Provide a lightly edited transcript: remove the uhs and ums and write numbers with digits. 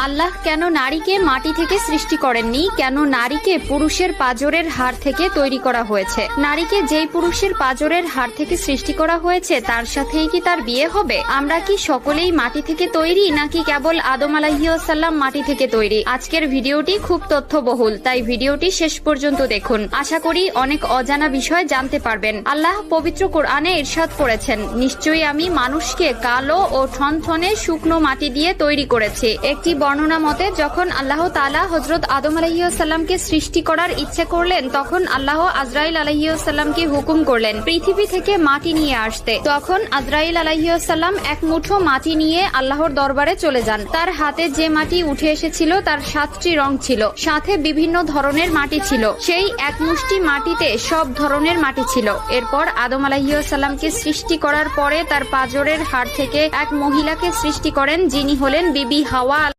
আল্লাহ কেন নারীকে মাটি থেকে সৃষ্টি করেননি? কেন নারীকে পুরুষের পাঁজরের হাড় থেকে তৈরি করা হয়েছে? নারীকে যেই পুরুষের পাঁজরের হাড় থেকে সৃষ্টি করা হয়েছে তার সাথেই কি তার বিয়ে হবে? আমরা কি সকলেই মাটি থেকে তৈরি, নাকি কেবল আদম আলাইহিস সালাম মাটি থেকে তৈরি? আজকের ভিডিওটি খুব তথ্যবহুল, তাই ভিডিওটি শেষ পর্যন্ত দেখুন। আশা করি অনেক অজানা বিষয় জানতে পারবেন। আল্লাহ পবিত্র কোরআনে ইরশাদ করেছেন, নিশ্চয়ই আমি মানুষকে কালো ও ঠনঠনে শুকনো মাটি দিয়ে তৈরি করেছি। একটি বর্ণনা মতে যখন আল্লাহ তাআলা হযরত আদম আলাইহিস সালামকে সৃষ্টি করার ইচ্ছে করলেন, তখন আল্লাহ আজরাইল আলাইহিস সালামকে হুকুম করলেন পৃথিবী থেকে মাটি নিয়ে আসতে। তখন আজরাইল আলাইহিস সালাম এক মুঠো মাটি নিয়ে আল্লাহর দরবারে চলে যান। তার হাতে যে মাটি উঠে এসেছিল তার 7টি রং ছিল, সাথে বিভিন্ন ধরনের মাটি ছিল। সেই এক মুষ্টি মাটিতে সব ধরনের মাটি ছিল। এরপর আদম আলাইহিস সালামকে সৃষ্টি করার পরে তার পাঁজরের হাড় থেকে এক মহিলাকে সৃষ্টি করেন, যিনি হলেন বিবি হাওয়া।